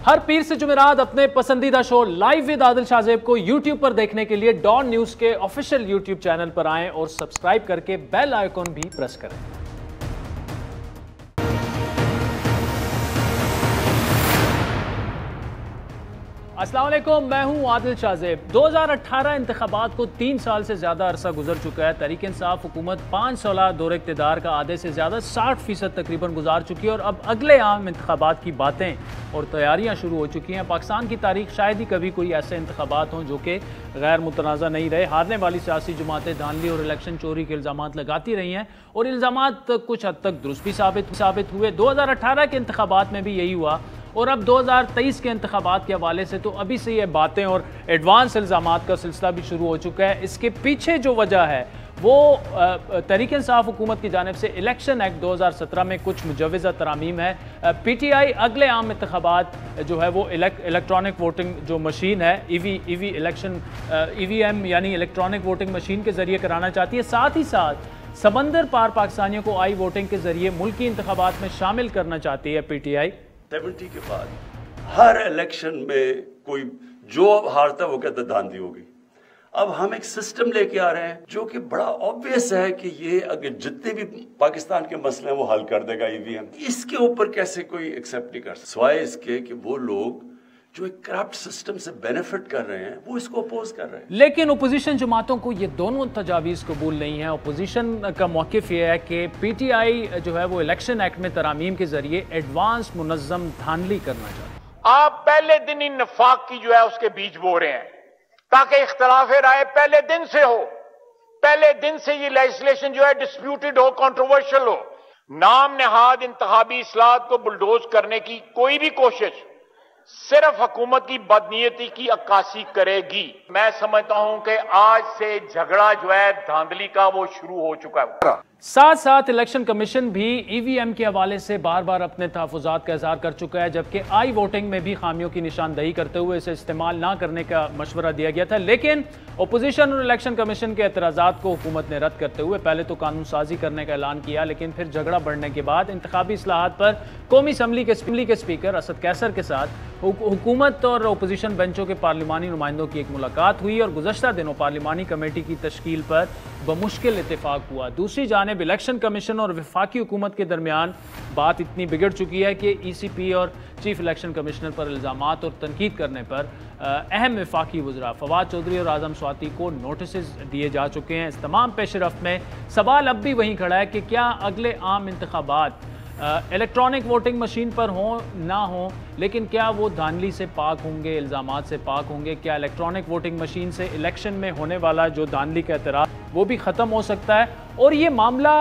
हर पीर से जुमेरात अपने पसंदीदा show live with Adil Shahzeb को YouTube पर देखने के लिए डॉन न्यूज के ऑफिशियल YouTube चैनल पर आएं और सब्सक्राइब करके बेल आइकॉन भी प्रेस करें। अस्सलाम वालेकुम, मैं हूं आदिल शाहजेब। 2018 इंतखाबात को 3 साल से ज़्यादा अरसा गुजर चुका है। तहरीक इंसाफ हुकूमत 5 साल दौर इक़्तिदार का आधे से ज़्यादा 60% तकरीबन गुजार चुकी है और अब अगले आम इंतखाबात की बातें और तैयारियां शुरू हो चुकी हैं। पाकिस्तान की तारीख शायद ही कभी कोई ऐसे इंतखाबात हों जो कि गैर मुतनाज़ा नहीं रहे। हारने वाली सियासी जमातें धांधली और इलेक्शन चोरी के इल्ज़ाम लगाती रही हैं और इल्ज़ाम कुछ हद तक दुरुस्त भी साबित हुए। 2018 के इंतखाबात में भी यही हुआ और अब 2023 के इंतखाबात के हवाले से तो अभी से ये बातें और एडवांस इल्ज़ामात का सिलसिला भी शुरू हो चुका है। इसके पीछे जो वजह है वो तहरीक इंसाफ हुकूमत की जानिब से इलेक्शन एक्ट 2017 में कुछ मुजवज़ा तरामीम है। PTI अगले आम इंतखाबात जो है वो इलेक्ट्रॉनिक वोटिंग जो मशीन है EV इलेक्शन EVM यानी इलेक्ट्रॉनिक वोटिंग मशीन के ज़रिए कराना चाहती है। साथ ही साथ समंदर पार पाकिस्तानियों को आई वोटिंग के ज़रिए मुल्की इंतखाबात में शामिल करना चाहती है PTI। 70 के बाद हर इलेक्शन में कोई जो अब हारता है वो कहता धांधली होगी। अब हम एक सिस्टम लेके आ रहे हैं जो कि बड़ा ऑब्वियस है कि ये अगर जितने भी पाकिस्तान के मसले हैं वो हल कर देगा EVM। इसके ऊपर कैसे कोई एक्सेप्ट नहीं कर सकता सिवाय इसके कि वो लोग जो एक करप्ट सिस्टम से बेनिफिट कर रहे हैं वो इसको अपोज कर रहे हैं। लेकिन ओपोजिशन जमातों को ये दोनों तजावीज़ कबूल नहीं है। ओपोजिशन का मौक़िफ़ ये है कि PTI जो है वो इलेक्शन एक्ट में तरामीम के जरिए एडवांस मुनज़्ज़म धांधली करना चाहता है। आप पहले दिन इन नफाक की जो है उसके बीज बो रहे हैं ताकि इख्तलाफ राय पहले दिन से हो, पहले दिन से ये लेजिस्लेशन जो है डिस्प्यूटेड हो, कंट्रोवर्शियल हो। नाम नहाद इंतखाबी इस्लाहत को बुलडोज करने की कोई भी कोशिश सिर्फ हुकूमत की बदनीयती की अक्कासी करेगी। मैं समझता हूं कि आज से झगड़ा जो है धांधली का वो शुरू हो चुका है। साथ साथ इलेक्शन कमीशन भी EVM के हवाले से बार बार अपने तहफ़्फ़ुज़ात का इज़हार कर चुका है, जबकि आई वोटिंग में भी खामियों की निशानदही करते हुए इसे इस्तेमाल ना करने का मशवरा दिया गया था। लेकिन अपोजिशन और इलेक्शन कमीशन के एतराज़ात को हुकूमत ने रद्द करते हुए पहले तो कानून साजी करने का ऐलान किया, लेकिन फिर झगड़ा बढ़ने के बाद इंतखाबी इस्लाहात पर कौमी असम्बली के स्पीकर असद कैसर के साथ हुकूमत और अपोजिशन बेंचों के पार्लिमानी नुमाइंदों की एक मुलाकात हुई और गुज़श्ता दिनों पार्लिमानी कमेटी की तश्कील पर बमुश्किल इत्तेफाक हुआ। दूसरी जानिब इलेक्शन कमीशन और वफाकी हुकूमत के दरमियान बात इतनी बिगड़ चुकी है कि ECP और चीफ इलेक्शन कमिश्नर पर इल्ज़ामात और तनकीद करने पर अहम वफाकी वज़रा फवाद चौधरी और आज़म स्वाति को नोटिस दिए जा चुके हैं। इस तमाम पेशरफ में सवाल अब भी वहीं खड़ा है कि क्या अगले आम इंतखाबात इलेक्ट्रॉनिक वोटिंग मशीन पर हों ना हों, लेकिन क्या वो धांधली से पाक होंगे, इल्ज़ामात से पाक होंगे? क्या इलेक्ट्रॉनिक वोटिंग मशीन से इलेक्शन में होने वाला जो धांधली का एतराफ़ वो भी ख़त्म हो सकता है? और ये मामला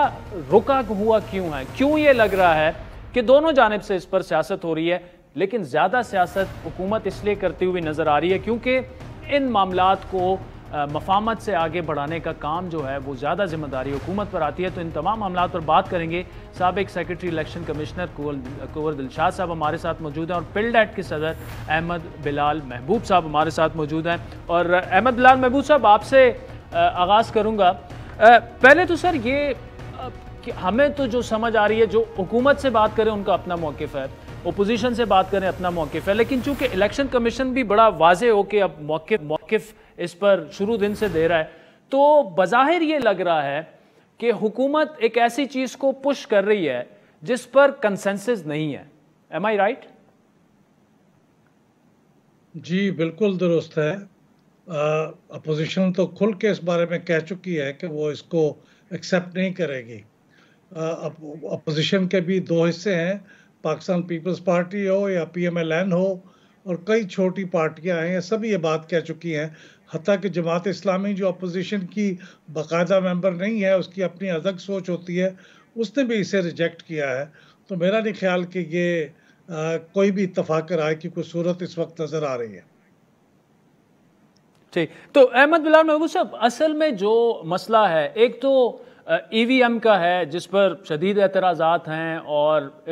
रुका हुआ क्यों है? क्यों ये लग रहा है कि दोनों जानिब से इस पर सियासत हो रही है, लेकिन ज़्यादा सियासत हुकूमत इसलिए करती हुई नज़र आ रही है क्योंकि इन मामलात को मफाहमत से आगे बढ़ाने का काम जो है वो ज़्यादा जिम्मेदारी हुकूमत पर आती है। तो इन तमाम मामलात पर बात करेंगे। साबिक सेक्रेटरी इलेक्शन कमिश्नर कुंवर दिलशाद साहब हमारे साथ मौजूद हैं और पिल्डेट के सदर अहमद बिलाल महबूब साहब हमारे साथ मौजूद हैं। और अहमद बिलाल महबूब साहब, आपसे आगाज़ करूँगा। पहले तो सर ये कि हमें तो जो समझ आ रही है, जो हुकूमत से बात करें उनका अपना मौक़िफ़ है, ओपोजिशन से बात करें अपना मौक़िफ़ है, लेकिन चूंकि इलेक्शन कमीशन भी बड़ा वाज़े हो के अब मौक़िफ़ इस पर शुरू दिन से दे रहा है, तो बज़ाहिर ये लग रहा है कि हुकूमत एक ऐसी चीज़ को पुश कर रही है जिस पर कंसेंसस नहीं है। एम आई राइट? जी बिल्कुल दुरुस्त है। अपोजिशन तो खुल के इस बारे में कह चुकी है कि वो इसको एक्सेप्ट नहीं करेगी। अपोजिशन के भी दो हिस्से हैं, पाकिस्तान पीपल्स पार्टी हो या PMLN हो और कई छोटी पार्टियां हैं, सभी ये बात कह चुकी हैं। हत्ता कि जमात इस्लामी जो अपोजिशन की बाकायदा मेंबर नहीं है, उसकी अपनी अलग सोच होती है, उसने भी इसे रिजेक्ट किया है। तो मेरा नहीं ख्याल कि ये कोई भी इत्तफाक राय की कोई सूरत इस वक्त नज़र आ रही है। ठीक, तो अहमद बिलाल महबूब साहब, असल में जो मसला है एक तो EVM का है जिस पर शदीद एतराज़ात हैं और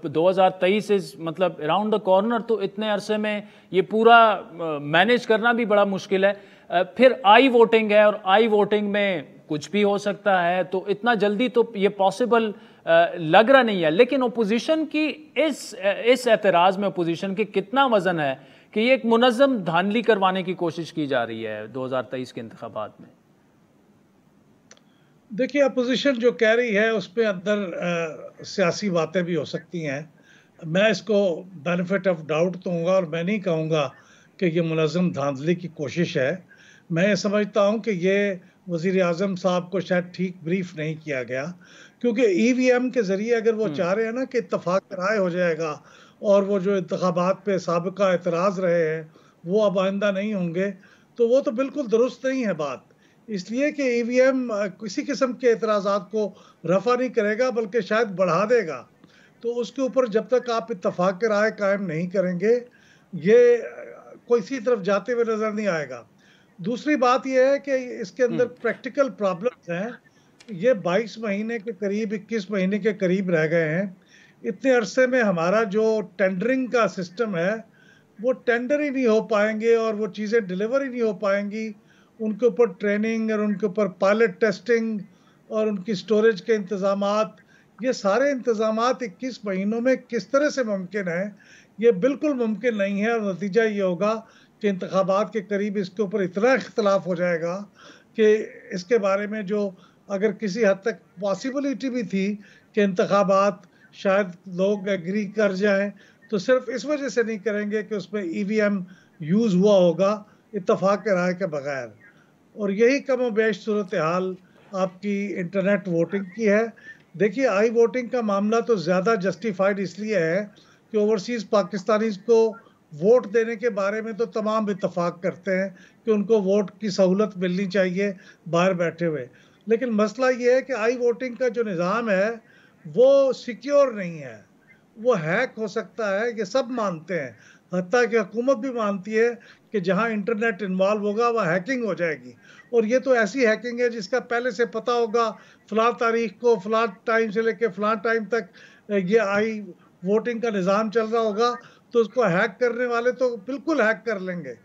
2023 मतलब अराउंड द कॉर्नर, तो इतने अरसे में ये पूरा मैनेज करना भी बड़ा मुश्किल है। फिर आई वोटिंग है और आई वोटिंग में कुछ भी हो सकता है, तो इतना जल्दी तो ये पॉसिबल लग रहा नहीं है। लेकिन ओपोजिशन की इस एतराज़ में ओपोजिशन के कितना वजन है कि ये एक मुनज़्ज़म धांधली करवाने की कोशिश की जा रही है 2023 के इंतखाबात में? देखिए, अपोजिशन जो कह रही है उसमें अंदर सियासी बातें भी हो सकती हैं। मैं इसको बेनिफिट ऑफ डाउट दूंगा और मैं नहीं कहूँगा कि ये मुनज़्ज़म धांधली की कोशिश है। मैं ये समझता हूँ कि ये वज़ीर आज़म साहब को शायद ठीक ब्रीफ नहीं किया गया, क्योंकि ईवीएम के ज़रिए अगर वो चाह रहे हैं ना कि इत्तफ़ाक़ राय हो जाएगा और वो जो इंतखाबात पे साबिक़ा एतराज़ रहे हैं वो अब आइंदा नहीं होंगे, तो वो तो बिल्कुल दुरुस्त नहीं है बात। इसलिए कि ईवीएम किसी किस्म के एतराज़ात को रफ़ा नहीं करेगा बल्कि शायद बढ़ा देगा। तो उसके ऊपर जब तक आप इत्तफ़ाक़ राय कायम नहीं करेंगे, ये कोई इसी तरफ जाते हुए नज़र नहीं आएगा। दूसरी बात यह है कि इसके अंदर प्रैक्टिकल प्रॉब्लम्स हैं। ये 22 महीने के करीब, 21 महीने के करीब रह गए हैं। इतने अरसे में हमारा जो टेंडरिंग का सिस्टम है वो टेंडर ही नहीं हो पाएंगे और वो चीज़ें डिलीवर ही नहीं हो पाएंगी। उनके ऊपर ट्रेनिंग और उनके ऊपर पायलट टेस्टिंग और उनकी स्टोरेज के इंतज़ामात, ये सारे इंतज़ामात 21 महीनों में किस तरह से मुमकिन है? ये बिल्कुल मुमकिन नहीं है और नतीजा ये होगा कि इंतखाबात के करीब इसके ऊपर इतना इख्तलाफ हो जाएगा कि इसके बारे में जो अगर किसी हद तक पॉसिबिलिटी भी थी कि इंतखाबात शायद लोग एग्री कर जाएं, तो सिर्फ इस वजह से नहीं करेंगे कि उसमें ईवीएम यूज़ हुआ होगा इत्तफाक राय के बगैर। और यही कमोबेश सूरत हाल आपकी इंटरनेट वोटिंग की है। देखिए, आई वोटिंग का मामला तो ज़्यादा जस्टिफाइड इसलिए है कि ओवरसीज़ पाकिस्तानीज़ को वोट देने के बारे में तो तमाम इत्तफाक करते हैं कि उनको वोट की सहूलत मिलनी चाहिए बाहर बैठे हुए। लेकिन मसला ये है कि आई वोटिंग का जो निज़ाम है वो सिक्योर नहीं है, वो हैक हो सकता है, ये सब मानते हैं। हत्ता कि हुकूमत भी मानती है कि जहां इंटरनेट इन्वॉल्व होगा वह हैकिंग हो जाएगी। और ये तो ऐसी हैकिंग है जिसका पहले से पता होगा फ़लाँ तारीख को फ़लाँ टाइम से लेकर फ़लाँ टाइम तक ये आई वोटिंग का निज़ाम चल रहा होगा, तो उसको हैक करने वाले तो बिल्कुल हैक कर लेंगे।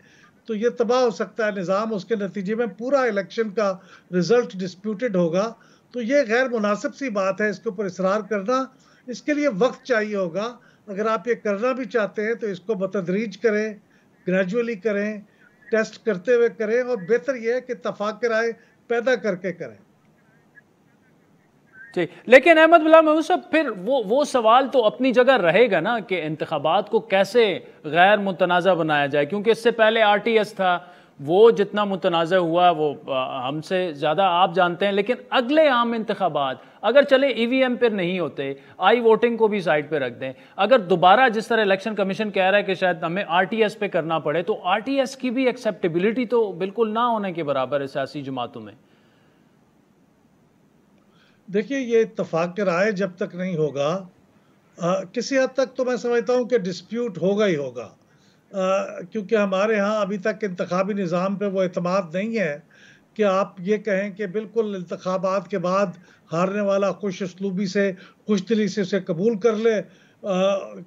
तो ये तबाह हो सकता है निज़ाम, उसके नतीजे में पूरा इलेक्शन का रिज़ल्ट डिस्प्यूटेड होगा। तो ये गैर मुनासिब सी बात है इसके ऊपर इसरार करना। इसके लिए वक्त चाहिए होगा। अगर आप ये करना भी चाहते हैं तो इसको बतदरीज करें, ग्रेजुअली करें, टेस्ट करते हुए करें और बेहतर यह है कि इत्तफाक राय पैदा करके करें। ठीक, लेकिन अहमद बिलाल महमूद साहब, फिर वो सवाल तो अपनी जगह रहेगा ना कि इंतखाबात को कैसे गैर मुतनाज़ा बनाया जाए, क्योंकि इससे पहले आरटीएस था, वो जितना मुतनाज़ा हुआ वो हमसे ज़्यादा आप जानते हैं। लेकिन अगले आम इंतखाबात अगर चले ईवीएम पर नहीं होते, आई वोटिंग को भी साइड पे रख दें, अगर दोबारा जिस तरह इलेक्शन कमीशन कह रहा है कि शायद हमें आरटीएस पे करना पड़े, तो आरटीएस की भी एक्सेप्टेबिलिटी तो बिल्कुल ना होने के बराबर है सियासी जमातों में। देखिए, ये इत्तफाक राय जब तक नहीं होगा, किसी हद तक तो मैं समझता हूँ कि डिस्प्यूट होगा ही होगा, क्योंकि हमारे यहाँ अभी तक इंतखाबी निज़ाम पे वो एतमाद नहीं है कि आप ये कहें कि बिल्कुल इंतखाबात के बाद हारने वाला खुश उसलूबी से, खुश दिली से उसे कबूल कर ले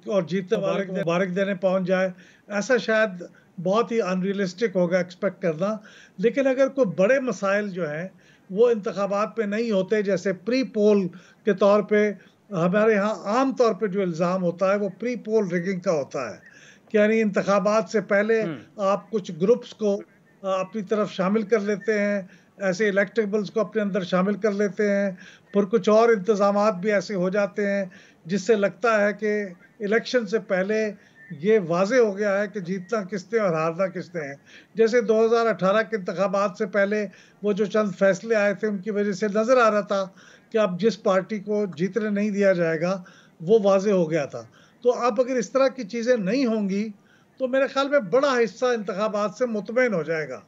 और जीतने वाले को मुबारक देने पहुँच जाए। ऐसा शायद बहुत ही अनरियलिस्टिक होगा एक्सपेक्ट करना। लेकिन अगर कोई बड़े मसाइल जो हैं वो इंतखाबात पे नहीं होते, जैसे प्री पोल के तौर पे हमारे यहाँ आम तौर पे जो इल्ज़ाम होता है वो प्री पोल रिगिंग का होता है, कि यानी इंतखाबात से पहले आप कुछ ग्रुप्स को अपनी तरफ शामिल कर लेते हैं, ऐसे इलेक्टेबल्स को अपने अंदर शामिल कर लेते हैं, फिर कुछ और इंतज़ामात भी ऐसे हो जाते हैं जिससे लगता है कि इलेक्शन से पहले ये वाज़े हो गया है कि जीतना किसने और हारना किसने है। जैसे 2018 के इंतखाबात से पहले वो जो चंद फैसले आए थे उनकी वजह से नज़र आ रहा था कि अब जिस पार्टी को जीतने नहीं दिया जाएगा वो वाज़े हो गया था। तो अब अगर इस तरह की चीज़ें नहीं होंगी तो मेरे ख्याल में बड़ा हिस्सा इंतखाबात से मुतमईन हो जाएगा।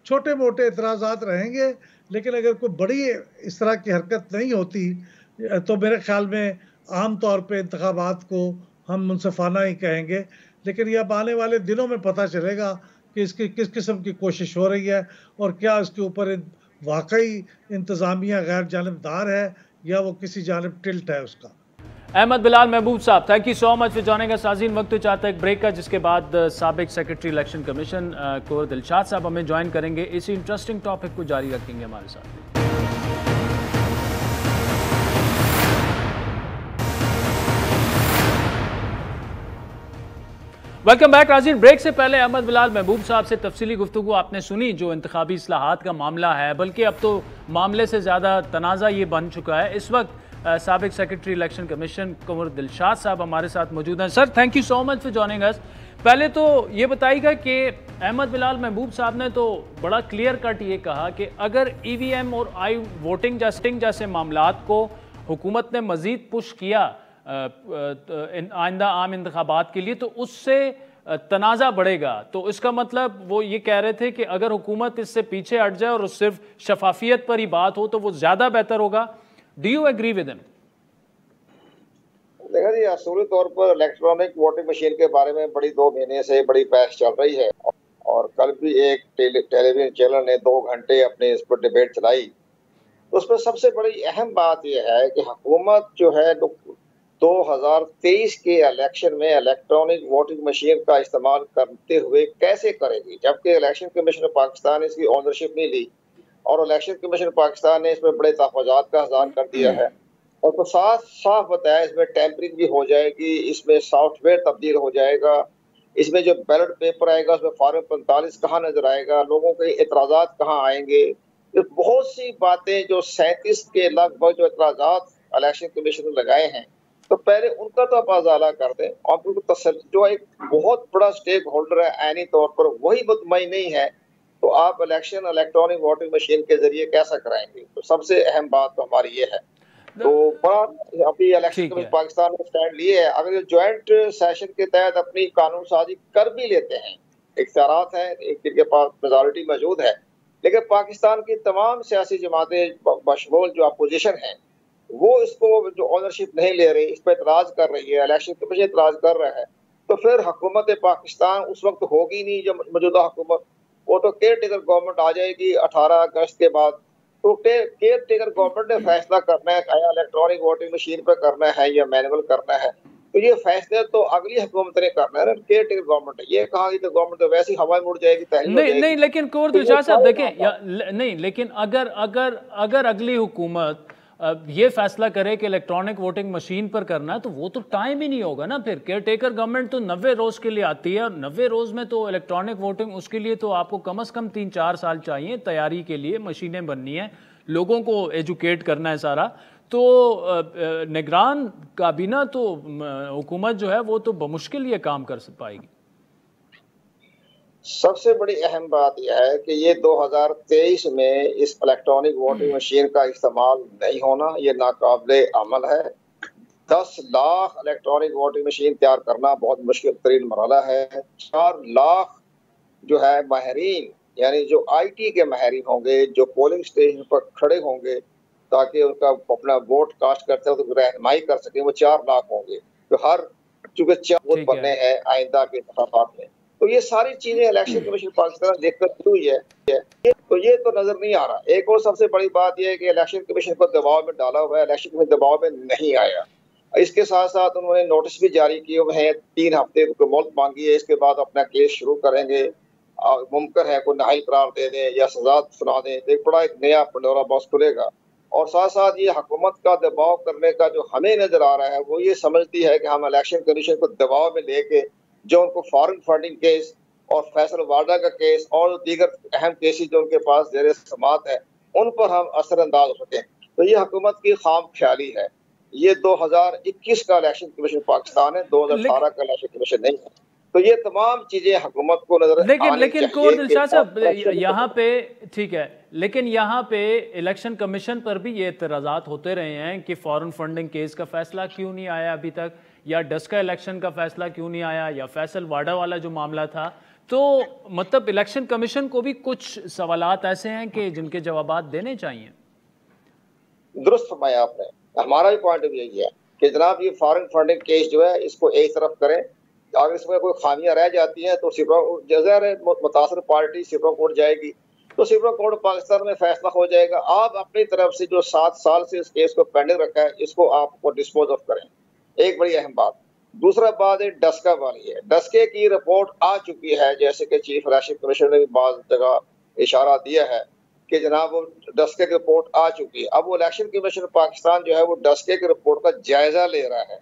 छोटे मोटे एतराज़ात रहेंगे, लेकिन अगर कोई बड़ी इस तरह की हरकत नहीं होती तो मेरे ख्याल में आम तौर पर इंतखाबात को हम मुनसफाना ही कहेंगे। लेकिन ये अब आने वाले दिनों में पता चलेगा कि इसकी किस किस्म की कोशिश हो रही है और क्या इसके ऊपर वाकई इंतज़ामिया गैर जानिबदार है या वो किसी जानिब टिल्ट है उसका। अहमद बिलाल महबूब साहब, thank you so much for joining us. साज़ीन, वक्त तो चाहता है एक ब्रेक का, जिसके बाद साबिक सेक्रेटरी इलेक्शन कमीशन कुंवर दिलशाद साहब हमें ज्वाइन करेंगे। इसी इंटरेस्टिंग टॉपिक को जारी रखेंगे हमारे साथ। वेलकम बैक नाज़रीन। ब्रेक से पहले अहमद बिलाल महबूब साहब से तफसीली गुफ्तगू आपने सुनी जो इंतखाबी इस्लाहात का मामला है, बल्कि अब तो मामले से ज़्यादा तनाज़ा ये बन चुका है। इस वक्त साबिक सेक्रेटरी इलेक्शन कमीशन कुंवर दिलशाद साहब हमारे साथ मौजूद हैं। Sir, thank you so much for joining अस। पहले तो ये बताइएगा कि अहमद बिलाल महबूब साहब ने तो बड़ा क्लियर कट ये कहा कि अगर EVM और आई वोटिंग जैसे मामलात को हुकूमत ने मज़ीद पुश किया आइंदा आम इंतखाबात के लिए तो उससे तनाज़ा बढ़ेगा। तो इसका मतलब वो ये कह रहे थे कि अगर हुकूमत इससे पीछे हट जाए और सिर्फ शफाफियत पर ही बात हो तो वो ज़्यादा बेहतर होगा। Do you agree with him? देखा जी, असूली तौर पर इलेक्ट्रॉनिक वोटिंग मशीन के बारे में बड़ी 2 महीने से बड़ी बहस चल रही है और कल भी एक टेलीविजन चैनल ने 2 घंटे अपने इस पर डिबेट चलाई। तो उसमें सबसे बड़ी अहम बात यह है कि हुकूमत जो है 2023 के इलेक्शन में इलेक्ट्रॉनिक वोटिंग मशीन का इस्तेमाल करते हुए कैसे करेगी, जबकि इलेक्शन कमीशन पाकिस्तान ने इसकी ओनरशिप नहीं ली और इलेक्शन कमीशन पाकिस्तान ने इसमें बड़े तहफ़्फ़ुज़ात का इज़हार कर दिया है और तो साफ बताया इसमें टेम्परिंग भी हो जाएगी, इसमें सॉफ्टवेयर तब्दील हो जाएगा, इसमें जो बैलेट पेपर आएगा उसमें फॉर्म 45 कहाँ नजर आएगा, लोगों के एतराज़ात कहाँ आएंगे। ये बहुत सी बातें जो 37 के लगभग जो एतराज़ात इलेक्शन कमीशन ने लगाए हैं, तो पहले उनका तो आप अजाला कर दें और उनको जो एक बहुत बड़ा स्टेक होल्डर है आईनी तौर पर वही मुतमईन नहीं है, तो आप इलेक्शन इलेक्ट्रॉनिक वोटिंग मशीन के जरिए कैसा कराएंगे। तो सबसे अहम बात तो हमारी ये है। तो बड़ा अभी इलेक्शन कमीशन पाकिस्तान ने स्टैंड लिए है, अगर ये ज्वाइंट सेशन के तहत अपनी कानून साजी कर भी लेते हैं, इख्तियारात हैं, जिनके पास मेजॉरिटी मौजूद है, लेकिन पाकिस्तान की तमाम सियासी जमातें बशमूल जो अपोजिशन है वो इसको जो ओनरशिप नहीं ले रही, इस पर एतराज कर रही है, इलेक्शन कमीशन एतराज कर रहा है, तो फिर हुकूमत पाकिस्तान उस वक्त होगी नहीं जो मौजूदा हुकूमत, वो तो केयर टेकर गवर्नमेंट आ जाएगी 18 अगस्त के बाद। तो केयर टेकर गवर्नमेंट ने फैसला करना है क्या इलेक्ट्रॉनिक वोटिंग मशीन पर करना है या मैनुअल करना है, तो ये फैसले तो अगली हुकूमत ने करना है ना। केयर टेकर गवर्नमेंट ये कहा तो गवर्नमेंट तो वैसी हवा मुड़ जाएगी, नहीं, लेकिन कुंवर दिलशाद साहब देखें नहीं, लेकिन अगर अगली हुकूमत ये फैसला करे कि इलेक्ट्रॉनिक वोटिंग मशीन पर करना है तो वो तो टाइम ही नहीं होगा ना। फिर केयर टेकर गवर्नमेंट तो 90 रोज़ के लिए आती है और 90 रोज़ में तो इलेक्ट्रॉनिक वोटिंग उसके लिए तो आपको कम से कम 3-4 साल चाहिए तैयारी के लिए, मशीनें बननी है, लोगों को एजुकेट करना है सारा। तो निगरान काबीना तो हुकूमत जो है वो तो बमुश्किल ये काम कर पाएगी। सबसे बड़ी अहम बात यह है कि ये 2023 में इस इलेक्ट्रॉनिक वोटिंग मशीन का इस्तेमाल नहीं होना, ये नाकाबिले अमल है। 10 लाख इलेक्ट्रॉनिक वोटिंग मशीन तैयार करना बहुत मुश्किल तरीन मरहला है। 4 लाख जो है माहिरीन, यानी जो IT के माहिरीन होंगे, जो पोलिंग स्टेशन पर खड़े होंगे ताकि उनका अपना वोट कास्ट करते हैं तो रहनुमाई कर सकें, वो 4 लाख होंगे जो हर चूंकि 4 वोट बनने हैं आइंदा के इंतखाबात में। तो ये सारी चीजें इलेक्शन कमीशन पाकिस्तान देखकर हुई है, तो ये तो नजर नहीं आ रहा। एक और सबसे बड़ी बात यह है कि इलेक्शन कमीशन को दबाव में डाला हुआ है, इलेक्शन कमीशन दबाव में नहीं आया। इसके साथ साथ उन्होंने नोटिस भी जारी किए हुए हैं, 3 हफ्ते को मोहलत मांगी है, इसके बाद अपना केस शुरू करेंगे। मुमकिन है कोई नाहिल करार दे दें या सजा सुना दें, एक बड़ा एक नया पंडोरा बॉक्स खुलेगा। और साथ साथ ये हुकूमत का दबाव करने का जो हमें नजर आ रहा है वो ये समझती है कि हम इलेक्शन कमीशन को दबाव में लेके जो उनको फॉरेन फंडिंग केस और फैसल वार्डा का केस और दीगर अहम केसेस जो उनके पास जेर समात है उन पर हम असरअंदाज हो सकें। तो ये हुकूमत की खाम ख्याली है। ये 2021 का इलेक्शन कमीशन पाकिस्तान है, 2018 का इलेक्शन कमीशन नहीं है। तो ये तमाम चीजें हुकूमत को नजर लेकिन कुंवर दिलशाद साहब यहाँ पे ठीक है, लेकिन यहाँ पे इलेक्शन कमीशन पर भी ये एतराज़ात होते रहे हैं कि फॉरेन फंडिंग केस का फैसला क्यों नहीं आया अभी तक, या डस्का इलेक्शन का फैसला क्यों नहीं आया, या फैसल वाडा वाला जो मामला था। तो मतलब इलेक्शन कमीशन को भी कुछ सवालात ऐसे हैं कि जिनके जवाबात देने चाहिए। दुरुस्त फरमाया आपने, हमारा भी पॉइंट ऑफ व्यू यही है कि जनाब ये फॉरेन फंडिंग केस जो है इसको एक तरफ करें, अगर इसमें कोई खामियां रह जाती हैं तो मुतासर पार्टी सुप्रीम कोर्ट जाएगी, तो सुप्रीम कोर्ट पाकिस्तान में फैसला हो जाएगा। आप अपनी तरफ से जो 7 साल से इस केस को पेंडिंग रखा है इसको आपको डिस्पोज ऑफ करें, एक बड़ी अहम बात। दूसरा बात है डस्का वाली है, डस्के की रिपोर्ट आ चुकी है, जैसे कि चीफ इलेक्शन कमिश्नर ने भी बाज़ जगह इशारा दिया है कि जनाब वो डस्के की रिपोर्ट आ चुकी है। अब वो इलेक्शन कमीशन पाकिस्तान जो है वो डस्के की रिपोर्ट का जायजा ले रहा है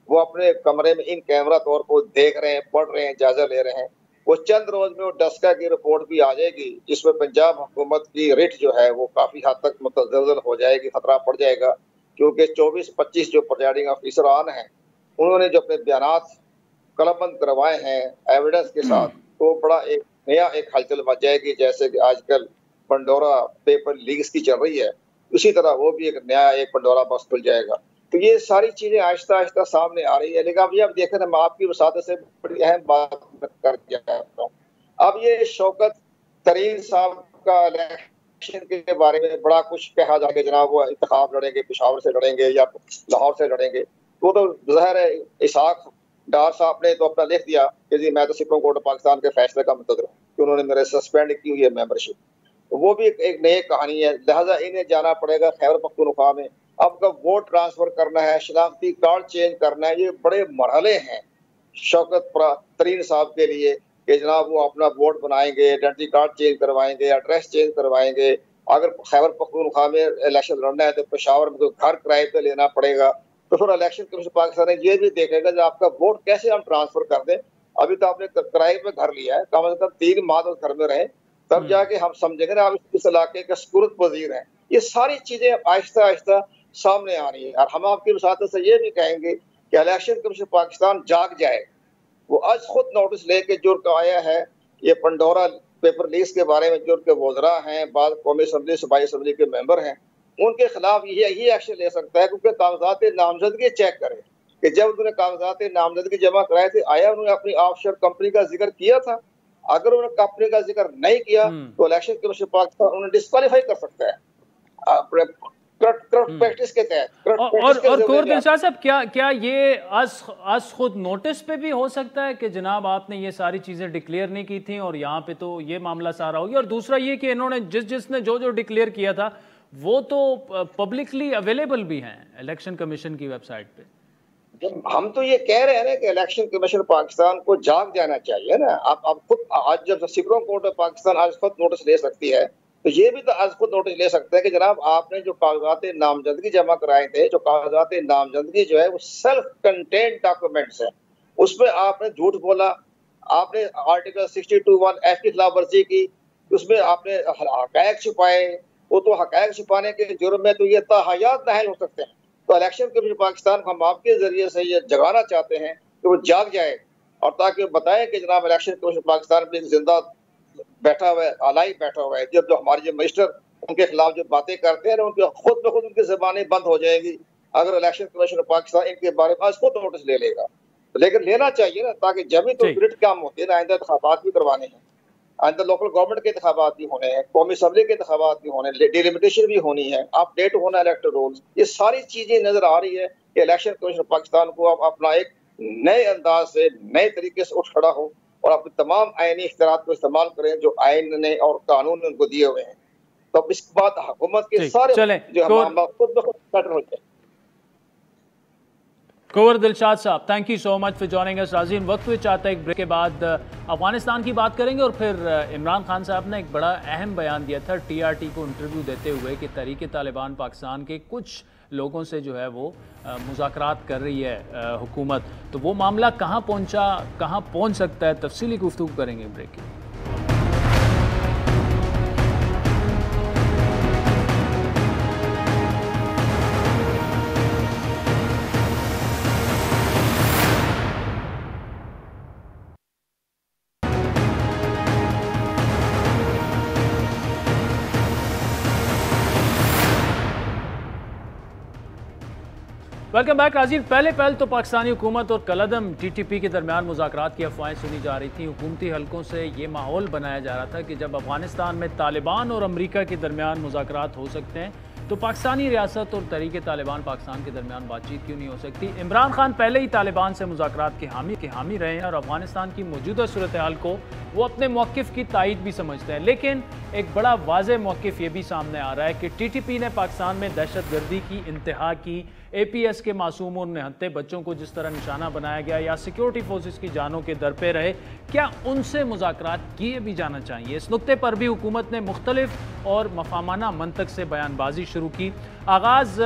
वो अपने कमरे में इन कैमरा तौर पर देख रहे हैं, पढ़ रहे हैं, जायजा ले रहे हैं। वो चंद रोज में वो डस्का की रिपोर्ट भी आ जाएगी, जिसमें पंजाब हुकूमत की रिट जो है वो काफी हद तक मुतज़लज़ल हो जाएगी, खतरा पड़ जाएगा, क्योंकि 24-25 जो प्रिजाइडिंग ऑफिसर आन हैं उन्होंने जो अपने बयानात कलमबंद करवाए हैं एविडेंस के साथ, तो बड़ा एक नया एक हलचल मच जाएगी। जैसे कि आजकल पंडोरा पेपर लीक्स की चल रही है, उसी तरह वो भी एक नया एक पंडोरा बॉक्स खुल जाएगा। तो ये सारी चीजें आहिस्ता आहिस्ता सामने आ रही है। लेकिन अभी आप देखें ना, मैं आपकी वसादत से बड़ी अहम बात कर जाता हूँ। अब ये शौकत तरीन साहब का इलेक्शन के बारे में बड़ा कुछ कहा जाएगा, जनाब वो इंतखाब लड़ेंगे, पेशावर से लड़ेंगे या लाहौर से लड़ेंगे, तो ज़ाहिर है इसाक डार साहब ने तो अपना लिख दिया कि जी मैं तो सुप्रीम कोर्ट ऑफ पाकिस्तान के फैसले का मुंतज़िर हूं कि उन्होंने मेरे सस्पेंड की हुई है मेंबरशिप। तो वो भी एक नई कहानी है, लिहाजा इन्हें जाना पड़ेगा खैबर पख्तूनख्वा में। अब कब वोट ट्रांसफर करना है, शनाख्ती कार्ड चेंज करना है, ये बड़े मरहले हैं शौकत तरीन साहब के लिए कि जनाब वो अपना वोट बनाएंगे, आइडेंटिटी कार्ड चेंज करवाएंगे, एड्रेस चेंज करवाएंगे। अगर खैबर पख्तूनख्वा में इलेक्शन लड़ना है तो पेशावर में तो घर किराए पे लेना पड़ेगा। तो फिर इलेक्शन कमीशन पाकिस्तान ये भी देखेगा कि आपका वोट कैसे हम ट्रांसफर कर दें। अभी तो आपने किराए पे घर लिया है, कम से कम 3 माह तो घर में रहे, तब जाके हम समझेंगे ना आप इस इलाके के सुकुर्द वजीर हैं। ये सारी चीजें आहिस्ता आहिस्ता सामने आ रही है और हम आपकी वसादत से ये भी कहेंगे कि इलेक्शन कमीशन पाकिस्तान जाग जाए। वो आज खुद नोटिस लेके जुर्क आया है, ये पंडोरा पेपर लीक्स के बारे में जुर्क के वज़रा हैं, बाद कौमी असम्बली सूबाई असम्बली के मेंबर हैं, उनके खिलाफ यही एक्शन ले सकता है क्योंकि कागजात नामजदगी चेक करें कि जब उन्होंने कागजात नामजदगी जमा कराए थे, आया उन्होंने अपनी ऑफशोर कंपनी का जिक्र किया था? अगर उन्होंने कंपनी का जिक्र नहीं किया तो इलेक्शन कमीशन पाकिस्तान उन्हें डिस्क्वालीफाई कर सकता है प्रैक्टिस के तहत। और कोर दिलशाद साहब, क्या ये आज खुद नोटिस पे भी हो सकता है कि जनाब आपने ये सारी चीजें डिक्लेयर नहीं की थी और यहाँ पे तो ये मामला सारा हो गया? और दूसरा ये कि इन्होंने जिसने जो डिक्लेयर किया था वो तो पब्लिकली अवेलेबल भी हैं इलेक्शन कमीशन की वेबसाइट पे। हम तो ये कह रहे हैं ना कि इलेक्शन कमीशन पाकिस्तान को जाग जाना चाहिए ना। आप खुद आज जब सुप्रीम कोर्ट ऑफ पाकिस्तान आज खुद नोटिस ले सकती है, तो ये भी तो आज खुद नोटिस ले सकते हैं कि जनाब आपने जो कागजात नामजदगी जमा कराए थे, जो कागजात नामजदगी जो है वो सेल्फ कंटेंट डॉक्यूमेंट्स है, उसमें आपने झूठ बोला, आपने आर्टिकल 62(1) एक्ट की खिलाफ वर्जी की, उसमें आपने हक़ाइक़ छुपाए। वो तो हक़ाइक़ छुपाने के जुर्म में तो ये ताहयात नाअहल हो सकते हैं। तो इलेक्शन कमीशन पाकिस्तान को हम आपके जरिए से ये जगाना चाहते हैं कि वो जाग जाए और ताकि वो बताए कि जनाब इलेक्शन कमीशन पाकिस्तान में जिंदा बैठा हुआ है, आलाई बैठा हुआ है। जब जो हमारे जो मिनिस्टर उनके खिलाफ जो बातें करते हैं उनके खुद ब खुद उनकी ज़बानें बंद हो जाएंगी अगर इलेक्शन कमीशन पाकिस्तान इनके बारे में आज खुद नोटिस ले लेगा। लेकिन लेना चाहिए ना, ताकि जब भी तो रिट काम होते हैं ना, आइंदा इंतखाबात भी करवाने हैं, आइंदा लोकल गवर्नमेंट के इंतखाबात भी होने हैं, कौमी असम्बली के इंतखाबात भी होने, डिलिमिटेशन भी होनी है, अपडेट होना इलेक्टोरल रोल्स, ये सारी चीजें नजर आ रही है कि इलेक्शन कमीशन पाकिस्तान को अब अपना एक नए अंदाज से नए तरीके से उठ खड़ा हो और अपने तमाम आईनी इख्तियारात को इस्तेमाल करें जो आइन ने और कानून ने उनको दिए हुए हैं। तो इसके बाद हुकूमत के सारे जो मामला खुद ब खुद सेटल हो जाए। कोर दिलशाद साहब, thank you so much for joining us. राज़ीन, वक्त में चाहता है एक ब्रेक के बाद अफगानिस्तान की बात करेंगे और फिर इमरान खान साहब ने एक बड़ा अहम बयान दिया था टीआरटी को इंटरव्यू देते हुए कि तहरीक तालिबान पाकिस्तान के कुछ लोगों से जो है वो मुज़ाकरात कर रही है हुकूमत। तो वो मामला कहाँ पहुँचा, कहाँ पहुँच सकता है, तफसीली गुफ्तगू करेंगे ब्रेक के। Welcome back Rajiv. पहले तो पाकिस्तानी हुकूमत और कलदम टीटीपी के दरमियान मुज़ाकरात की अफवाहें सुनी जा रही थी। हुकूमती हलकों से ये माहौल बनाया जा रहा था कि जब अफगानिस्तान में तालिबान और अमरीका के दरमियान मुज़ाकरात हो सकते हैं तो पाकिस्तानी रियासत और तहरीक तालिबान पाकिस्तान के दरमियान बातचीत क्यों नहीं हो सकती। इमरान खान पहले ही तालिबान से मुज़ाकरात के हामी रहे हैं और अफगानिस्तान की मौजूदा सूरत हाल को वो अपने मौक़िफ़ की तायद भी समझते हैं। लेकिन एक बड़ा वाज़ेह मौक़िफ़ ये भी सामने आ रहा है कि टीटीपी ने पाकिस्तान में दहशतगर्दी की इंतहा की, APS के मासूम और निहत्थे बच्चों को जिस तरह निशाना बनाया गया या सिक्योरिटी फोर्सेस की जानों के दर पे रहे, क्या उनसे मुज़ाकरात किए भी जाना चाहिए? इस नुक्ते पर भी हुकूमत ने मुख्तलिफ और मफामाना मंतक से बयानबाजी शुरू की। आगाज़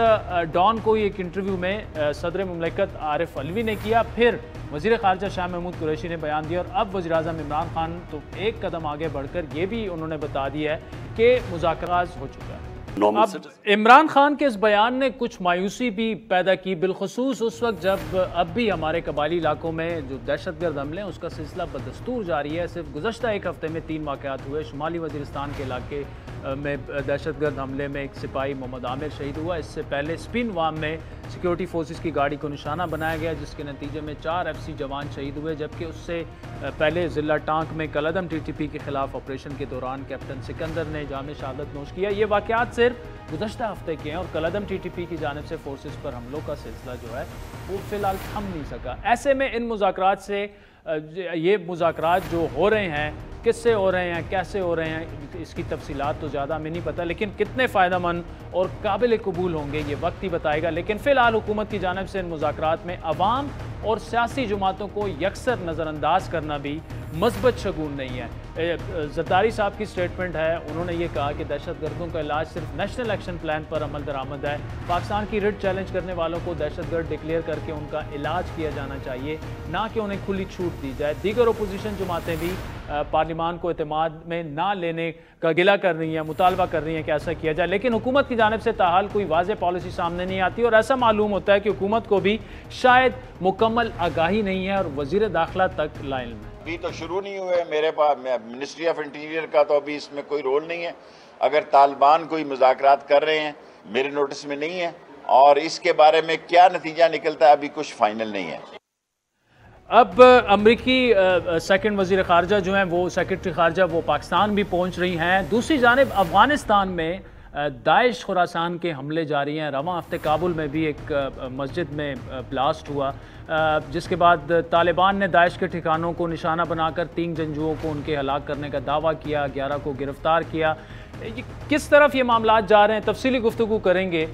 डॉन को एक इंटरव्यू में सदर मुमलिकत आरिफ अलवी ने किया, फिर वज़ीर ख़ारजा शाह महमूद कुरैशी ने बयान दिया और अब वज़ीर-ए-आज़म इमरान खान तो एक कदम आगे बढ़कर ये भी उन्होंने बता दिया है कि मुज़ाकरात हो चुका है। अब इमरान खान के इस बयान ने कुछ मायूसी भी पैदा की, बिलखुसूस उस वक्त जब अब भी हमारे कबायली इलाकों में जो दहशतगर्द हमले हैं उसका सिलसिला बदस्तूर जारी है। सिर्फ गुज़श्ता एक हफ़्ते में 3 वाक़यात हुए। शुमाली वज़ीरिस्तान के इलाके में दहशतगर्द हमले में एक सिपाही मोहम्मद आमिर शहीद हुआ। इससे पहले स्पिनवाम में सिक्योरिटी फोर्सेस की गाड़ी को निशाना बनाया गया, जिसके नतीजे में 4 FC जवान शहीद हुए। जबकि उससे पहले ज़िला टांक में कलअदम TTP के खिलाफ ऑपरेशन के दौरान कैप्टन सिकंदर ने जाम शहादत नोश किया। ये वाक़यात सिर्फ गुज़श्ता हफ्ते के हैं और कलअदम TTP की जानिब से फोर्सेस पर हमलों का सिलसिला जो है वो फ़िलहाल थम नहीं सका। ऐसे में इन मुज़ाकरात से ये मुज़ाकरात जो हो रहे हैं, किससे हो रहे हैं, कैसे हो रहे हैं, इसकी तफसीलात तो ज़्यादा हमें नहीं पता, लेकिन कितने फ़ायदेमंद और काबिल कबूल होंगे ये वक्त ही बताएगा। लेकिन फ़िलहाल हुकूमत की जानिब से इन मुज़ाकरात में अवाम और सियासी जमातों को यकसर नज़रअंदाज करना भी मस्बत शगुन नहीं है। ज़रदारी साहब की स्टेटमेंट है, उन्होंने ये कहा कि दहशतगर्दों का इलाज सिर्फ नेशनल एक्शन प्लान पर अमल दरामद है। पाकिस्तान की रिट चैलेंज करने वालों को दहशतगर्द डिक्लेयर करके उनका इलाज किया जाना चाहिए, ना कि उन्हें खुली छूट दी जाए। दीगर अपोजिशन जमातें भी पार्लिमान को एतमाद में ना लेने का गिला कर रही हैं, मुतालबा कर रही हैं कि ऐसा किया जाए, लेकिन हुकूमत की जानिब से ताहाल कोई वाज़ेह पॉलिसी सामने नहीं आती और ऐसा मालूम होता है कि हुकूमत को भी शायद मुकम्मल आगाही नहीं है और वज़ीर दाखिला तक लाइन में अभी तो शुरू नहीं हुए। मेरे पास मिनिस्ट्री ऑफ इंटीरियर का तो अभी इसमें कोई रोल नहीं है। अगर तालिबान कोई मुज़ाकरात कर रहे हैं, मेरे नोटिस में नहीं है और इसके बारे में क्या नतीजा निकलता है अभी कुछ फाइनल नहीं है। अब अमरीकी सेकंड वज़ीर ख़ारजा जो हैं वो सेक्रेटरी ख़ारजा वो पाकिस्तान भी पहुंच रही हैं। दूसरी जानिब अफ़गानिस्तान में दाइश खुरासान के हमले जारी हैं। रवां हफ्ते काबुल में भी एक मस्जिद में ब्लास्ट हुआ, जिसके बाद तालिबान ने दाइश के ठिकानों को निशाना बनाकर 3 जंगजुओं को उनके हलाक करने का दावा किया, 11 को गिरफ्तार किया। किस तरफ ये मामला जा रहे हैं, तफसीली गुफ्तगू करेंगे।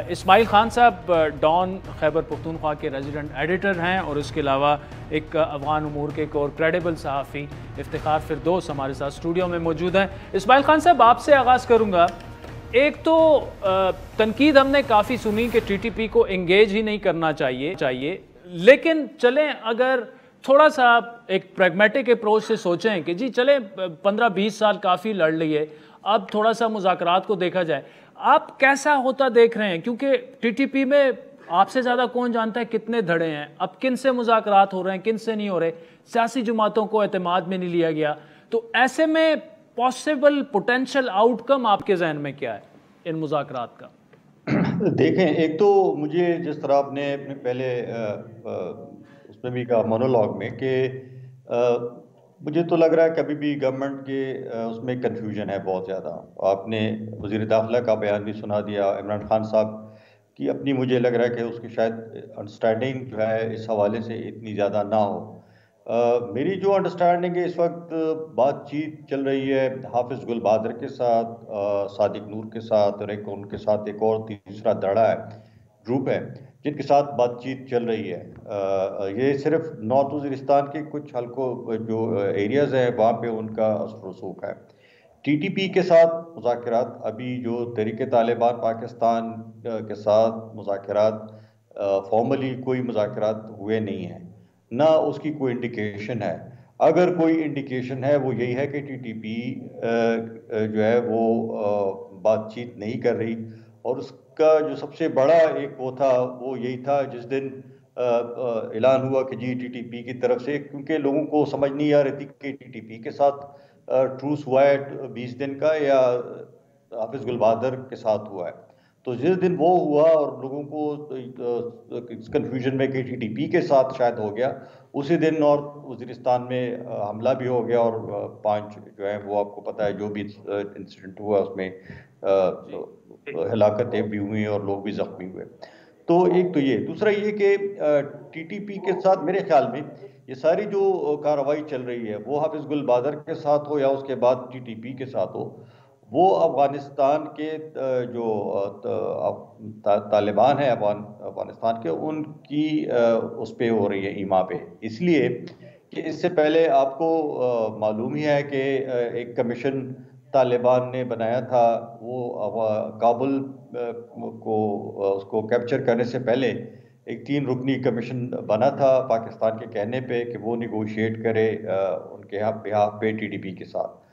इस्माइल खान साहब डॉन खैबर पख्तूनख्वा के रेजिडेंट एडिटर हैं और इसके अलावा एक अफ़गान उमूर के एक और क्रेडिबल सहाफ़ी इफ्तिखार फिरदौस हमारे साथ स्टूडियो में मौजूद हैं। इस्माइल खान साहब, आपसे आगाज़ करूँगा। एक तो तनकीद हमने काफ़ी सुनी कि TTP को एंगेज ही नहीं करना चाहिए, लेकिन चलें अगर थोड़ा सा एक प्रैग्मेटिक अप्रोच से सोचें कि जी चले 15-20 साल काफ़ी लड़ लिए, अब थोड़ा सा मुज़ाकरात को देखा जाए, आप कैसा होता देख रहे हैं? क्योंकि TTP में आपसे ज़्यादा कौन जानता है कितने धड़े हैं, अब किन से मुज़ाकरात हो रहे हैं, किन से नहीं हो रहे, सियासी जमातों को एतमाद में नहीं लिया गया। तो ऐसे में पॉसिबल पोटेंशियल आउटकम आपके जहन में क्या है इन मुज़ाकरात का? देखें, एक तो मुझे जिस तरह आपने अपने पहले उसमें भी कहा मोनोलॉग में कि मुझे तो लग रहा है कि अभी भी गवर्नमेंट के उसमें कन्फ्यूजन है बहुत ज़्यादा। आपने वज़ीर दाखिला का बयान भी सुना दिया, इमरान खान साहब की अपनी मुझे लग रहा है कि उसकी शायद अंडरस्टैंडिंग जो है इस हवाले से इतनी ज़्यादा ना हो। मेरी जो अंडरस्टैंडिंग है, इस वक्त बातचीत चल रही है हाफिज़ गुल बहादुर के साथ, सादिक नूर के साथ और एक उनके साथ एक और तीसरा धड़ा है, ग्रुप है जिनके साथ बातचीत चल रही है। ये सिर्फ नॉर्थ वज़ीरिस्तान के कुछ हल्कों जो एरियाज़ हैं वहाँ पे उनका असर रसूख है। TTP के साथ मुज़ाकरात अभी जो तहरीक तालिबान पाकिस्तान के साथ मुज़ाकरात फॉर्मली कोई मुज़ाकरात हुए नहीं हैं, ना उसकी कोई इंडिकेशन है। अगर कोई इंडिकेशन है वो यही है कि TTP जो है वो बातचीत नहीं कर रही, और उसका जो सबसे बड़ा एक वो था वो यही था जिस दिन ऐलान हुआ कि जी TTP की तरफ से, क्योंकि लोगों को समझ नहीं आ रही थी कि TTP के साथ ट्रूस हुआ है 20 दिन का या हाफिज़ गुल बहादुर के साथ हुआ है। तो जिस दिन वो हुआ और लोगों को इस कन्फ्यूजन में कि TTP के साथ शायद हो गया, उसी दिन नॉर्थ वज़ीरिस्तान में हमला भी हो गया और 5 जो है वो आपको पता है जो भी इंसिडेंट हुआ उसमें हलाकतें भी हुई और लोग भी ज़ख्मी हुए। तो एक तो ये, दूसरा ये कि टीटीपी के साथ मेरे ख्याल में ये सारी जो कार्रवाई चल रही है वो हाफिज गुल बादर के साथ हो या उसके बाद टीटीपी के साथ हो, वो अफगानिस्तान के जो तालिबान है अफगानिस्तान के, उनकी उस पे हो रही है, ईमा पे। इसलिए कि इससे पहले आपको मालूम ही है कि एक कमीशन तालिबान ने बनाया था, वो काबुल को उसको कैप्चर करने से पहले एक 3 रुकनी कमीशन बना था पाकिस्तान के कहने पे कि वो निगोशिएट करे उनके बिहाफ पे टीटीपी के साथ।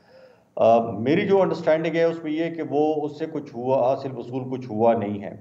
मेरी जो अंडरस्टैंडिंग है उसमें ये कि वो उससे कुछ हुआ, हासिल वसूल कुछ हुआ नहीं है।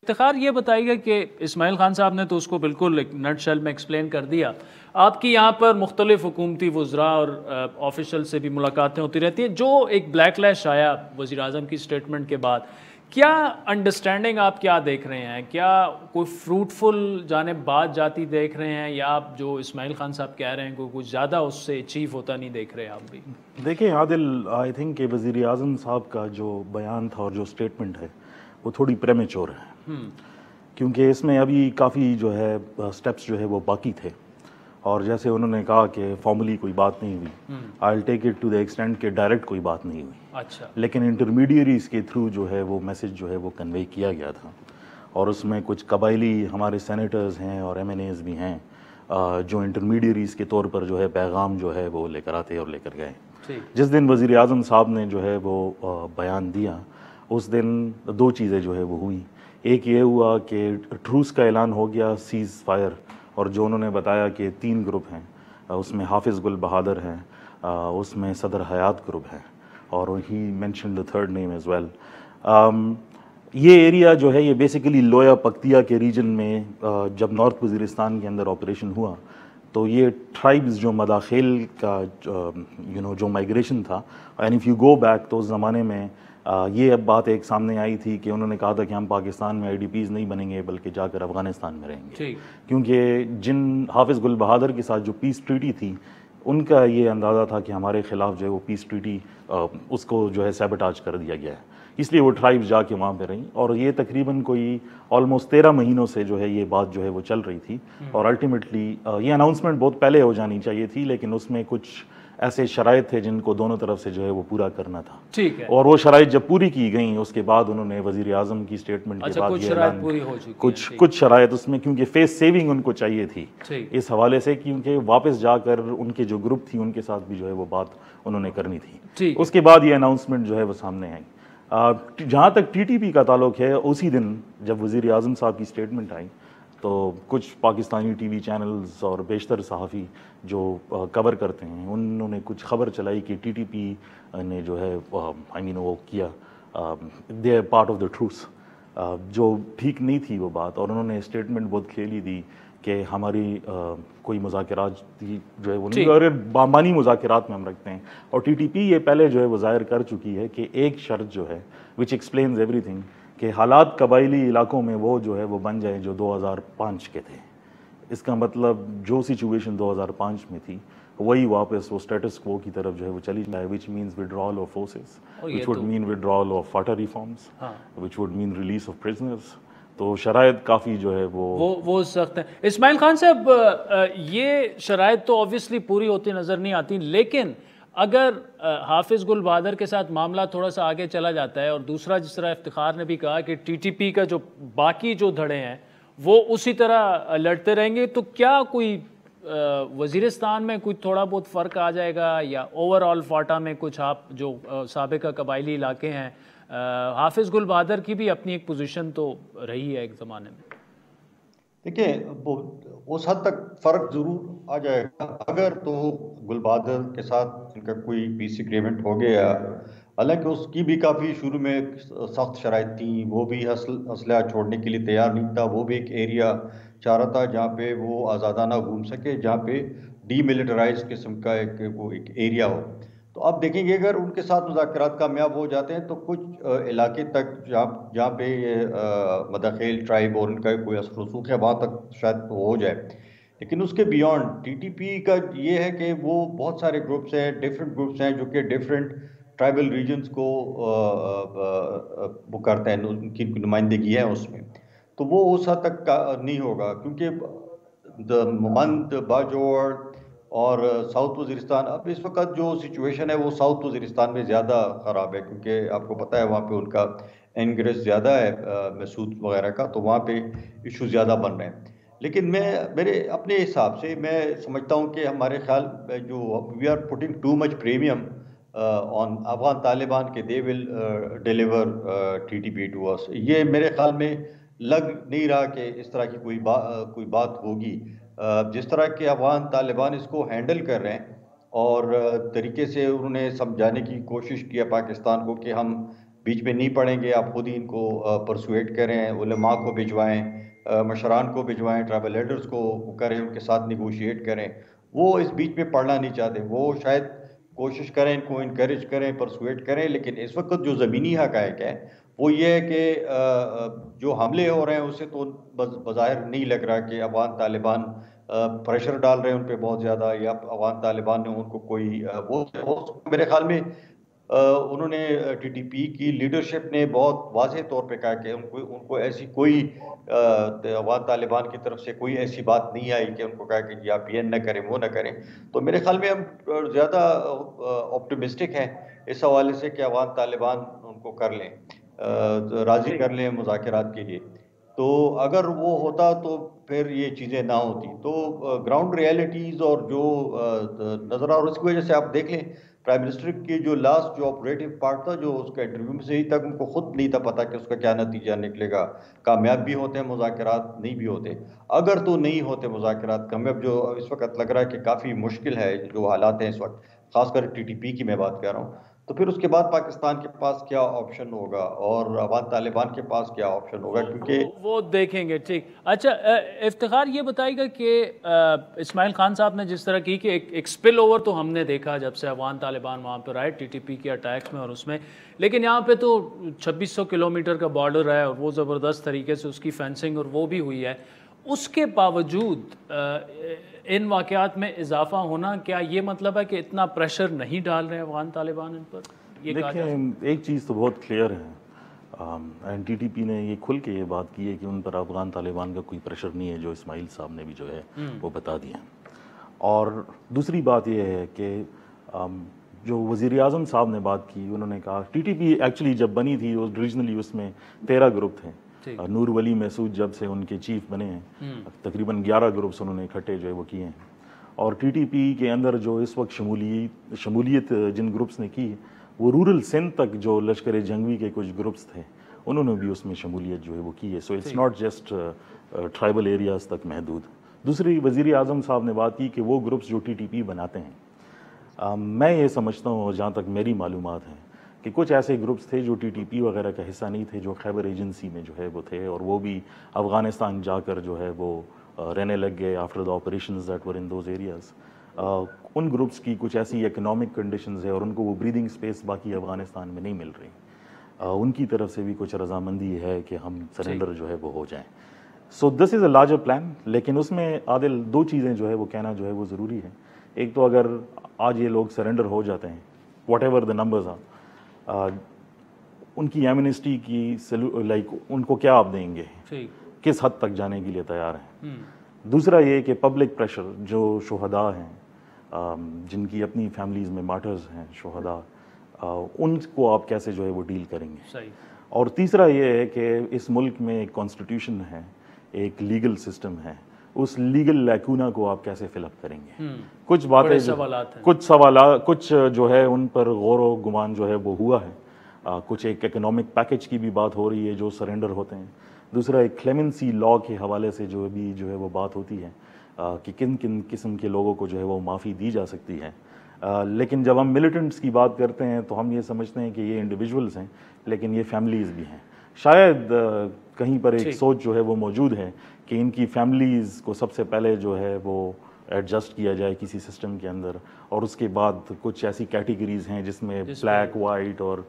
इफ्तिखार, ये बताइएगा कि इस्माइल खान साहब ने तो उसको बिल्कुल एक नटशेल में एक्सप्लेन कर दिया। आपकी यहाँ पर मुख्तलिफ हुकूमती वज़रा और ऑफिशल से भी मुलाकातें होती रहती हैं। जो एक बैकलैश आया वज़ीर आज़म की स्टेटमेंट के बाद, क्या अंडरस्टैंडिंग आप क्या देख रहे हैं? क्या कोई फ्रूटफुल जानिब बात जाती देख रहे हैं, या आप जो इस्माइल खान साहब कह रहे हैं कोई कुछ ज़्यादा उससे अचीव होता नहीं देख रहे आप भी? देखिए आदिल, आई थिंक कि वज़ीर आज़म साहब का जो बयान था और जो स्टेटमेंट है वो थोड़ी प्रेमेच्योर है, क्योंकि इसमें अभी काफ़ी जो है स्टेप्स जो है वो बाकी थे। और जैसे उन्होंने कहा कि फॉर्मली कोई बात नहीं हुई, I will take it to the extent कि डायरेक्ट कोई बात नहीं हुई। अच्छा। लेकिन इंटरमीडियरीज के थ्रू जो है वो मैसेज जो है वो कन्वे किया गया था, और उसमें कुछ कबायली हमारे सेनेटर्स हैं और MNAs भी हैं जो इंटरमीडियरीज के तौर पर जो है पैगाम जो है वो लेकर आते और लेकर गए। जिस दिन वज़ीर आज़म साहब ने जो है वो बयान दिया, उस दिन 2 चीज़ें जो है वो हुई। एक ये हुआ कि ट्रूस का ऐलान हो गया, सीज़ फायर, और जो उन्होंने बताया कि 3 ग्रुप हैं, उसमें हाफिज़ गुल बहादुर हैं, उसमें सदर हयात ग्रुप है, और he mention the third name as well. ये एरिया जो है ये बेसिकली लोया पख्तिया के रीजन में जब नॉर्थ वज़ीरिस्तान के अंदर ऑपरेशन हुआ तो ये ट्राइब्स जो मदाखिल का जो माइग्रेशन था, and if you go back तो उस ज़माने में ये अब बात एक सामने आई थी कि उन्होंने कहा था कि हम पाकिस्तान में IDPs नहीं बनेंगे बल्कि जाकर अफ़गानिस्तान में रहेंगे, क्योंकि जिन हाफिज़ गुल बहादुर के साथ जो पीस ट्रीटी थी उनका ये अंदाज़ा था कि हमारे ख़िलाफ़ जो है वो पीस ट्रीटी उसको जो है सैबोटाज कर दिया गया है, इसलिए वो ट्राइब्स जाके वहाँ पे रहीं। और ये तकरीबन कोई ऑलमोस्ट 13 महीनों से जो है ये बात जो है वो चल रही थी, और अल्टीमेटली ये अनाउंसमेंट बहुत पहले हो जानी चाहिए थी, लेकिन उसमें कुछ ऐसे शराइत थे जिनको दोनों तरफ से जो है वो पूरा करना था। ठीक है। और वो शराइत जब पूरी की गई उसके बाद उन्होंने वज़ीर आज़म की स्टेटमेंट के बाद कुछ शराइत पूरी हो चुकी कुछ शराइत उसमें, क्योंकि फेस सेविंग उनको चाहिए थी इस हवाले से, क्योंकि वापस जाकर उनके जो ग्रुप थी उनके साथ भी जो है वो बात उन्होंने करनी थी। उसके बाद ये अनाउंसमेंट जो है वो सामने आई। जहाँ तक TTP का ताल्लुक है, उसी दिन जब वज़ीर आज़म साहब की स्टेटमेंट आई तो कुछ पाकिस्तानी TV चैनल्स और बेशतर सहाफ़ी जो कवर करते हैं उन्होंने कुछ खबर चलाई कि TTP ने जो है वो किया, they are part of the truce, जो ठीक नहीं थी वो बात। और उन्होंने स्टेटमेंट बहुत क्लियरली दी कि हमारी कोई मुज़ाकरात जो है वो नहीं, और बामानी मुज़ाकरात में हम रखते हैं। और TTP ये पहले जो है वो ज़ाहिर कर चुकी है कि एक शर्त जो है विच एक्सप्लेन्स एवरीथिंग, कि हालात कबायली इलाकों में वो जो है वो बन जाए जो 2005 के थे। इसका मतलब जो सिचुएशन 2005 में थी वही वापस वो स्टेटस क्वो की तरफ जो है वो चली जाए, which means withdrawal of forces, which would mean withdrawal of water reforms, which would mean release of prisoners. तो शराइत काफ़ी जो है वो सख्त है। इस्माइल खान साहब, ये शराइत तो ऑब्वियसली पूरी होती नज़र नहीं आती, लेकिन अगर हाफिज़ गुल बहादुर के साथ मामला थोड़ा सा आगे चला जाता है, और दूसरा जिस तरह इफ्तिखार ने भी कहा कि TTP का जो बाकी जो धड़े हैं वो उसी तरह लड़ते रहेंगे, तो क्या कोई वज़ीरिस्तान में कोई थोड़ा बहुत फ़र्क आ जाएगा, या ओवरऑल फाटा में कुछ आप जो साबिका कबायली इलाके हैं, हाफिज़ गुल बहादुर की भी अपनी एक पोजीशन तो रही है एक ज़माने में? देखिए, उस हद तक फ़र्क ज़रूर आ जाएगा अगर तो गुल बहादुर के साथ इनका कोई पीस एग्रीमेंट हो गया। हालांकि उसकी भी काफ़ी शुरू में सख्त शराइत थी, वो भी असला छोड़ने के लिए तैयार नहीं था, वो भी एक एरिया चाह रहा था जहाँ पे वो आज़ादाना घूम सके, जहाँ पे डीमिलिटराइज किस्म का एक एरिया हो। तो आप देखेंगे अगर उनके साथ मुज़ाकरात कामयाब हो जाते हैं तो कुछ इलाके तक जहाँ पे ये मदाखिल ट्राइब और उनका कोई असर रसूख है वहाँ तक शायद हो जाए। लेकिन उसके बियॉन्ड टीटीपी का ये है कि वो बहुत सारे ग्रुप्स हैं, डिफरेंट ग्रुप्स हैं जो कि डिफरेंट ट्राइबल रीजन्स को वो करते हैं, उनकी नुमाइंदगी है उसमें। तो वो उस हद तक नहीं होगा क्योंकि मंद बाजोड़ और साउथ वज़ीरिस्तान, अब इस वक्त जो सिचुएशन है वो साउथ वज़ीरिस्तान में ज़्यादा ख़राब है क्योंकि आपको पता है वहाँ पे उनका एनग्रेस ज़्यादा है मसूद वगैरह का, तो वहाँ पे इशू ज़्यादा बन रहे हैं। लेकिन मेरे अपने हिसाब से मैं समझता हूँ कि हमारे ख्याल जो we are putting too much premium on Afghan Taliban के they will deliver TTP to us. ये मेरे ख्याल में लग नहीं रहा कि इस तरह की कोई बात होगी। जिस तरह के अफगान तालिबान इसको हैंडल कर रहे हैं और तरीके से उन्होंने समझाने की कोशिश किया पाकिस्तान को कि हम बीच में नहीं पड़ेंगे, आप खुद ही इनको परसुएट करें, उलमा को भिजवाएं, मशरान को भिजवाएं, ट्राइबल लीडर्स को करें, उनके साथ निगोशिएट करें। वो इस बीच में पढ़ना नहीं चाहते, वो शायद कोशिश करें, इनको इनकरेज करें, परसुएट करें। लेकिन इस वक्त जो ज़मीनी हक़ाइक़ है वो ये है कि जो हमले हो रहे हैं उससे तो बज़ाहिर नहीं लग रहा कि अफगान तालिबान प्रेशर डाल रहे हैं उन पर बहुत ज़्यादा, या अफगान तालिबान ने उनको कोई वो मेरे ख्याल में उन्होंने टीटीपी की लीडरशिप ने बहुत वाज़ेह तौर पे कहा कि उनको ऐसी कोई अफगान तालिबान की तरफ से कोई ऐसी बात नहीं आई कि उनको कहा कि जी आप ये न करें वो न करें। तो मेरे ख्याल में हम ज़्यादा ऑप्टिमिस्टिक हैं इस हवाले से कि अफगान तालिबान उनको कर लें, राज़ी कर लें मुज़ाकरात के लिए। तो अगर वो होता तो फिर ये चीज़ें ना होती। तो ग्राउंड रियलिटीज़ और जो नज़र आ, और उसकी वजह से आप देख लें प्राइम मिनिस्टर की जो लास्ट जो ऑपरेटिव पार्ट था, जो उसका इंटरव्यू में से ही तक उनको खुद नहीं था पता कि उसका क्या नतीजा निकलेगा। कामयाब भी होते हैं मुज़ाकरात, नहीं भी होते। अगर तो नहीं होते मुज़ाकरात कामयाब, जो इस वक्त लग रहा है कि काफ़ी मुश्किल है जो हालात हैं इस वक्त, खासकर टीटीपी की मैं बात कर रहा हूँ, तो फिर उसके बाद पाकिस्तान के पास क्या ऑप्शन होगा और अफगान तालिबान के पास क्या ऑप्शन होगा, क्योंकि वो देखेंगे। ठीक, अच्छा इफ्तिखार ये बताएगा कि इस्माइल खान साहब ने जिस तरह की कि एक स्पिल ओवर तो हमने देखा जब से अफगान तालिबान वहाँ पर आए टीटीपी के अटैक्स में और उसमें, लेकिन यहाँ पे तो 2600 किलोमीटर का बॉर्डर है और वो ज़बरदस्त तरीके से उसकी फेंसिंग और वो भी हुई है। उसके बावजूद इन वाक़यात में इजाफा होना, क्या ये मतलब है कि इतना प्रेशर नहीं डाल रहे अफगान तालिबान इन पर? ये देखिए एक चीज़ तो बहुत क्लियर है, एनटीटीपी ने ये खुल के ये बात की है कि उन पर अफगान तालिबान का कोई प्रेशर नहीं है, जो इस्माइल साहब ने भी जो है वो बता दिया। और दूसरी बात ये है कि जो वज़ीर आज़म साहब ने बात की, उन्होंने कहा टीटीपी एक्चुअली जब बनी थी ओरिजिनली उसमें 13 ग्रुप थे। नूर वली महसूद जब से उनके चीफ बने हैं तकरीबन 11 ग्रुप्स उन्होंने इकट्ठे जो है वो किए हैं। और टीटीपी के अंदर जो इस वक्त शमूलियत जिन ग्रुप्स ने की वो रूरल सिंध तक जो लश्कर जंगवी के कुछ ग्रुप्स थे उन्होंने भी उसमें शमूलियत जो है वो की है। So it's not just tribal areas तक महदूद। दूसरी वज़ीर आज़म साहब ने बात की कि वो ग्रुप्स जो टीटीपी बनाते हैं, मैं ये समझता हूँ जहाँ तक मेरी मालूमात है कि कुछ ऐसे ग्रुप्स थे जो टीटीपी वगैरह का हिस्सा नहीं थे, जो खैबर एजेंसी में जो है वो थे, और वो भी अफ़गानिस्तान जाकर जो है वो रहने लग गए after the operations that were in those areas. उन ग्रुप्स की कुछ ऐसी इकोनॉमिक कंडीशंस है और उनको वो ब्रीदिंग स्पेस बाकी अफ़गानिस्तान में नहीं मिल रही। उनकी तरफ से भी कुछ रजामंदी है कि हम सरेंडर जो है वो हो जाएँ। So this is a larger plan. लेकिन उसमें आदिल दो चीज़ें जो है वो कहना जो है वो ज़रूरी है। एक तो अगर आज ये लोग सरेंडर हो जाते हैं, whatever the numbers are, उनकी एमनेस्टी की उनको क्या आप देंगे, किस हद तक जाने के लिए तैयार हैं। दूसरा ये कि पब्लिक प्रेशर, जो शुहदा हैं जिनकी अपनी फैमिलीज़ में मार्टर्स हैं शुहदा, उनको आप कैसे जो है वो डील करेंगे। सही। और तीसरा ये है कि इस मुल्क में एक कॉन्स्टिट्यूशन है, एक लीगल सिस्टम है, उस लीगल लैकूना को आप कैसे फिलअप करेंगे। कुछ बातें कुछ जो है उन पर गौर व गुमान जो है वो हुआ है। कुछ एक इकोनॉमिक पैकेज की भी बात हो रही है जो सरेंडर होते हैं। दूसरा एक क्लेमेंसी लॉ के हवाले से जो है वो बात होती है कि किन किन किस्म के लोगों को जो है वो माफ़ी दी जा सकती है। लेकिन जब हम मिलिटेंट्स की बात करते हैं तो हम ये समझते हैं कि ये इंडिविजुअल्स हैं, लेकिन ये फैमिलीज़ भी हैं। शायद कहीं पर एक सोच जो है वो मौजूद है कि इनकी फैमिलीज़ को सबसे पहले जो है वो एडजस्ट किया जाए किसी सिस्टम के अंदर, और उसके बाद कुछ ऐसी कैटेगरीज हैं जिसमें ब्लैक, वाइट और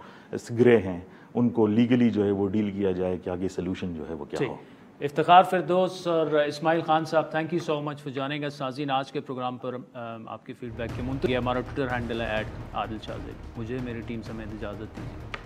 ग्रे हैं, उनको लीगली जो है वो डील किया जाए कि आगे सोल्यूशन जो है वो क्या हो। इफ्तिखार फिरदौस और इस्माइल खान साहब, thank you so much for joining अस। नाज़रीन, आज के प्रोग्राम पर आपके फीडबैक के मुंतज़िर, हमारा ट्विटर हैंडल है @आदिल शाज़ेब। मुझे मेरी टीम समेत इजाज़त दीजिए।